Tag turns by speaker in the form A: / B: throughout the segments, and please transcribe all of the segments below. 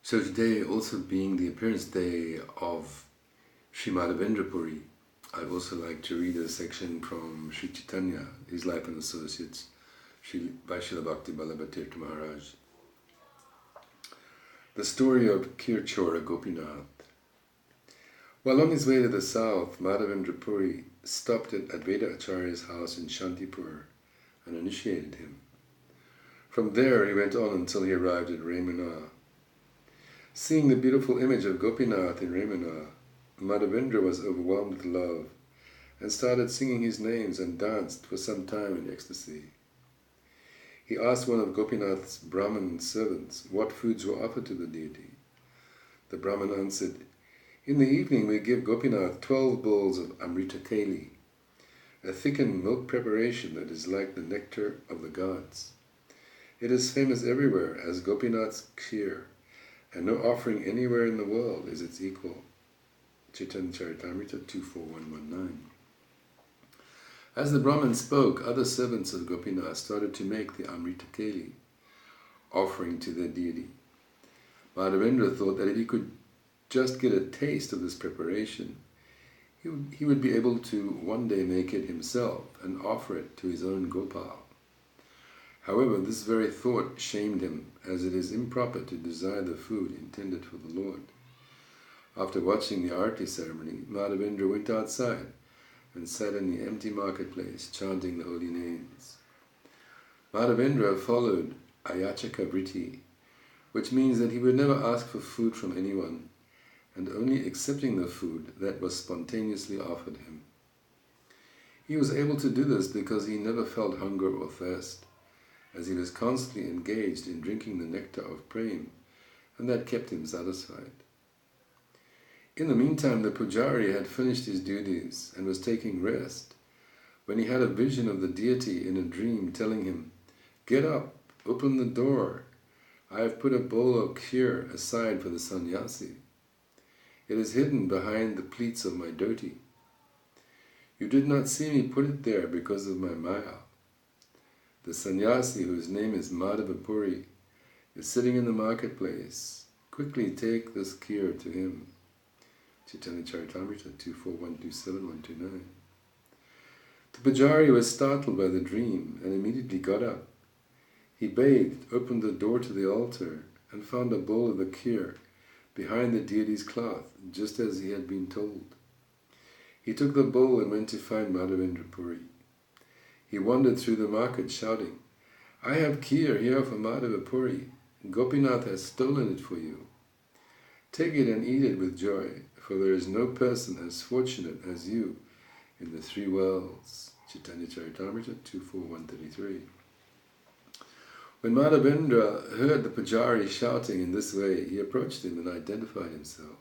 A: So today, also being the appearance day of Sri Madhavendra Puri, I'd also like to read a section from Sri Chaitanya, his life and associates, by Srila Bhakti Vallabha Tirtha Maharaj. The story of Kirchora Gopinath. While on his way to the south, Madhavendra Puri stopped at Advaita Acharya's house in Shantipur and initiated him. From there he went on until he arrived at Ramana. Seeing the beautiful image of Gopinath in Ramana, Madhavendra was overwhelmed with love and started singing his names and danced for some time in ecstasy. He asked one of Gopinath's Brahmin servants what foods were offered to the deity. The Brahmin answered, "In the evening we give Gopinath 12 bowls of Amrita Keli, a thickened milk preparation that is like the nectar of the gods. It is famous everywhere as Gopinath's kheer, and no offering anywhere in the world is its equal." Chaitanya Charitamrita 24119. As the Brahmin spoke, other servants of Gopinath started to make the Amrita Keli, offering to their deity. Madhavendra thought that if he could just get a taste of this preparation, he would be able to one day make it himself and offer it to his own Gopal. However, this very thought shamed him, as it is improper to desire the food intended for the Lord. After watching the Arati ceremony, Madhavendra went outside and sat in the empty marketplace, chanting the holy names. Madhavendra followed Ayachaka Vritti, which means that he would never ask for food from anyone, and only accepting the food that was spontaneously offered him. He was able to do this because he never felt hunger or thirst, as he was constantly engaged in drinking the nectar of prema, and that kept him satisfied. In the meantime, the pujari had finished his duties and was taking rest, when he had a vision of the deity in a dream telling him, "Get up, open the door. I have put a bowl of kheer aside for the sannyasi. It is hidden behind the pleats of my dhoti. You did not see me put it there because of my maya. The sannyasi, whose name is Madhava Puri, is sitting in the marketplace. Quickly take this kheer to him." Chaitanya Charitamrita 24127-129. The pujari was startled by the dream and immediately got up. He bathed, opened the door to the altar, and found a bowl of the kheer behind the deity's cloth, just as he had been told. He took the bowl and went to find Madhavendra Puri. He wandered through the market shouting, "I have kheer here for Madhava Puri. Gopinath has stolen it for you. Take it and eat it with joy, for there is no person as fortunate as you in the three worlds." Chaitanya Charitamrita 24133. When Madhavendra heard the pujari shouting in this way, he approached him and identified himself.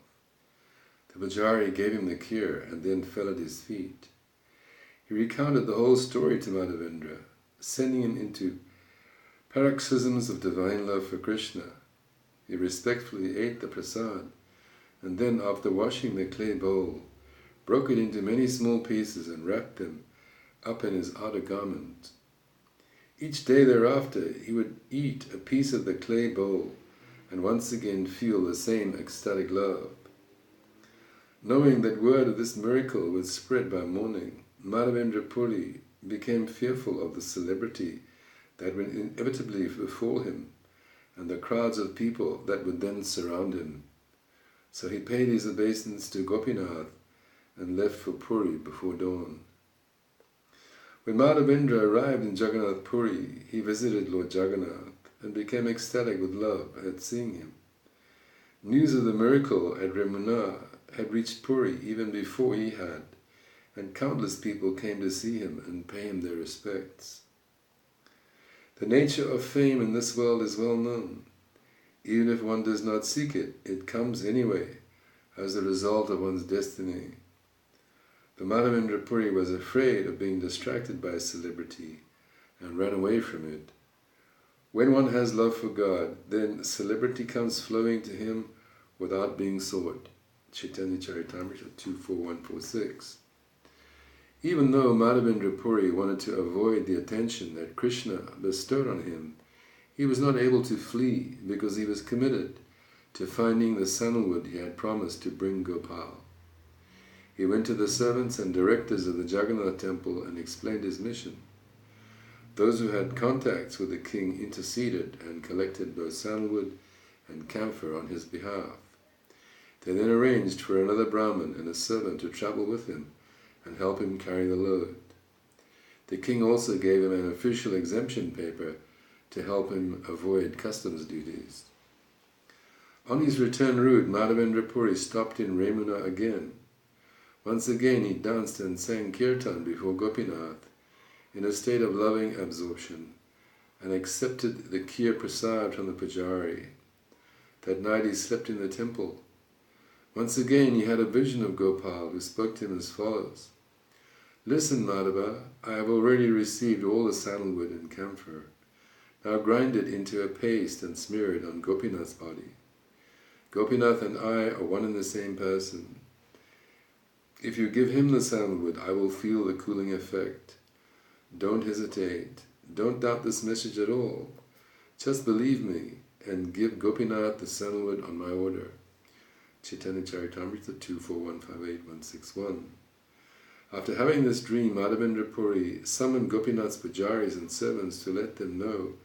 A: The pujari gave him the kheer and then fell at his feet. He recounted the whole story to Madhavendra, sending him into paroxysms of divine love for Krishna. He respectfully ate the prasad, and then, after washing the clay bowl, broke it into many small pieces and wrapped them up in his outer garment. Each day thereafter he would eat a piece of the clay bowl and once again feel the same ecstatic love. Knowing that word of this miracle would spread by morning, Madhavendra Puri became fearful of the celebrity that would inevitably befall him and the crowds of people that would then surround him. So he paid his obeisance to Gopinath and left for Puri before dawn. When Madhavendra arrived in Jagannath Puri, he visited Lord Jagannath and became ecstatic with love at seeing him. News of the miracle at Ramuna had reached Puri even before he had, and countless people came to see him and pay him their respects. The nature of fame in this world is well known. Even if one does not seek it, it comes anyway, as a result of one's destiny. The Madhavendra Puri was afraid of being distracted by celebrity and ran away from it. When one has love for God, then celebrity comes flowing to him without being sought. Chaitanya Charitamrita 24146. Even though Madhavendra Puri wanted to avoid the attention that Krishna bestowed on him, he was not able to flee because he was committed to finding the sandalwood he had promised to bring Gopal. He went to the servants and directors of the Jagannath temple and explained his mission. Those who had contacts with the king interceded and collected both sandalwood and camphor on his behalf. They then arranged for another Brahmin and a servant to travel with him and help him carry the load. The king also gave him an official exemption paper to help him avoid customs duties. On his return route, Madhavendra Puri stopped in Remuna again. Once again he danced and sang kirtan before Gopinath in a state of loving absorption and accepted the kheer prasad from the pujari. That night he slept in the temple. Once again he had a vision of Gopal, who spoke to him as follows: "Listen, Madhava, I have already received all the sandalwood and camphor. Now grind it into a paste and smear it on Gopinath's body. Gopinath and I are one and the same person. If you give him the sandalwood, I will feel the cooling effect. Don't hesitate. Don't doubt this message at all. Just believe me and give Gopinath the sandalwood on my order." Chaitanya Charitamrita 24158-161. After having this dream, Madhavendra Puri summoned Gopinath's pujaris and servants to let them know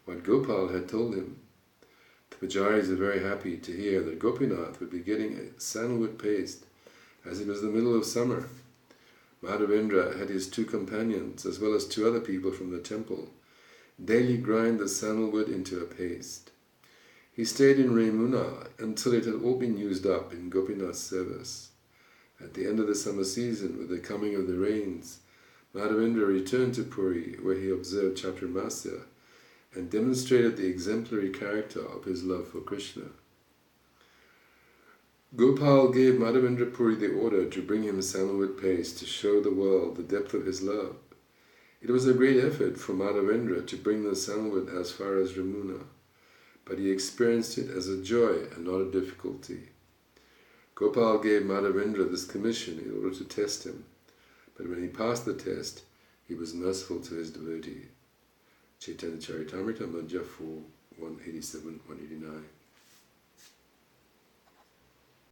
A: what Gopal had told him. The pujaris were very happy to hear that Gopinath would be getting a sandalwood paste as it was the middle of summer. Madhavendra had his two companions, as well as two other people from the temple, daily grind the sandalwood into a paste. He stayed in Remuna until it had all been used up in Gopinath's service. At the end of the summer season, with the coming of the rains, Madhavendra returned to Puri, where he observed Chaturmasya and demonstrated the exemplary character of his love for Krishna. Gopal gave Madhavendra Puri the order to bring him sandalwood paste to show the world the depth of his love. It was a great effort for Madhavendra to bring the sandalwood as far as Remuna, but he experienced it as a joy and not a difficulty. Gopal gave Madhavendra this commission in order to test him, but when he passed the test, he was merciful to his devotee. Chaitanya Charitamrita, Madhya 4, 187-189.